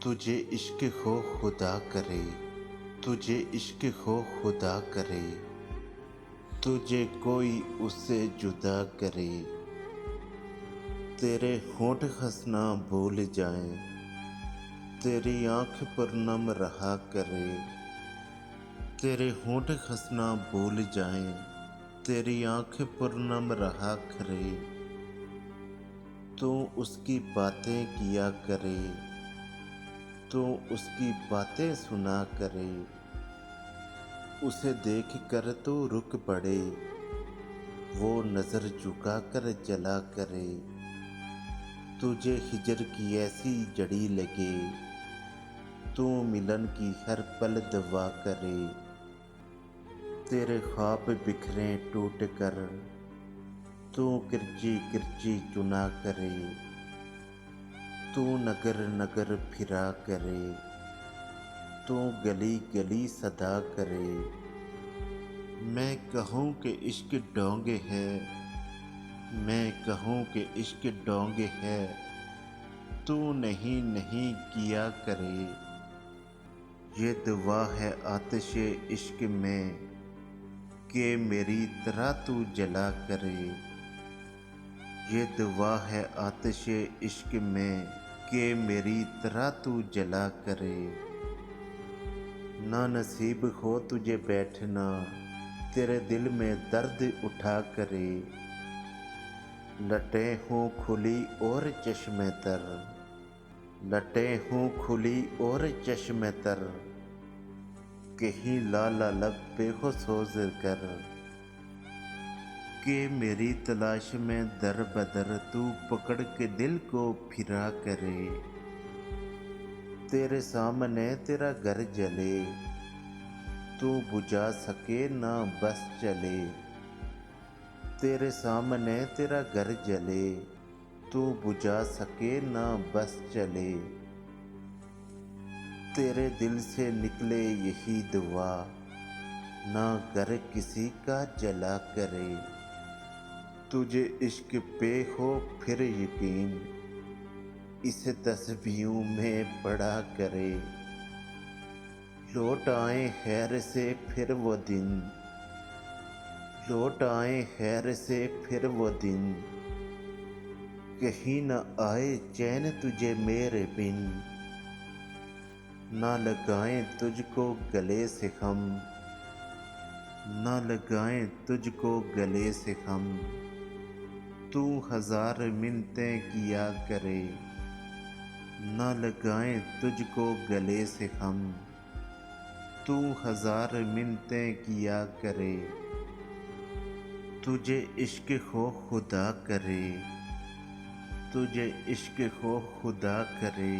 तुझे इश्क हो खुदा करे, तुझे इश्क हो खुदा करे, तुझे कोई उससे जुदा करे। तेरे होंठ हंसना भूल जाएं, तेरी आंख पर नम रहा करे। तेरे होंठ हंसना भूल जाएं, तेरी आंख पर नम रहा करे। तू उसकी बातें किया करे, तो उसकी बातें सुना करे। उसे देख कर तो रुक पड़े, वो नज़र झुका कर जला करे। तुझे हिजर की ऐसी जड़ी लगे, तू मिलन की हर पल दवा करे। तेरे ख्वाब बिखरे टूट कर, तू किरची किरची चुना करे। तू नगर नगर फिरा करे, तू गली गली सदा करे। मैं कहूँ कि इश्क डोंगे है, मैं कहूँ कि इश्क डोंगे है, तू नहीं नहीं किया करे। ये दुआ है आतिशे इश्क में कि मेरी तरह तू जला करे। ये दुआ है आतिशे इश्क में कि मेरी तरह तू जला करे। ना नसीब हो तुझे बैठना, तेरे दिल में दर्द उठा करे। लटे हूँ खुली और चश्मे तर, लटे हूँ खुली और चश्मे तर, कहीं लाला लब पे हो सोज कर। कि मेरी तलाश में दर बदर तू पकड़ के दिल को फिरा करे। तेरे सामने तेरा घर जले, तू बुझा सके ना बस चले। तेरे सामने तेरा घर जले, तू बुझा सके ना बस चले। तेरे दिल से निकले यही दुआ, ना घर किसी का जला करे। तुझे इश्क पे हो फिर यकीन, इसे तस्बीहों में पड़ा करे। लौट आए खैर से फिर वो दिन, लौट आए खैर से फिर वो दिन, कहीं न आए चैन तुझे मेरे बिन। ना लगाएं तुझको गले से हम, ना लगाएं तुझको गले से हम, तू हजार मिन्नतें किया करे। ना लगाएं तुझको गले से हम, तू हजार मिन्नतें किया करे। तुझे इश्क हो खुदा करे, तुझे इश्क हो खुदा करे।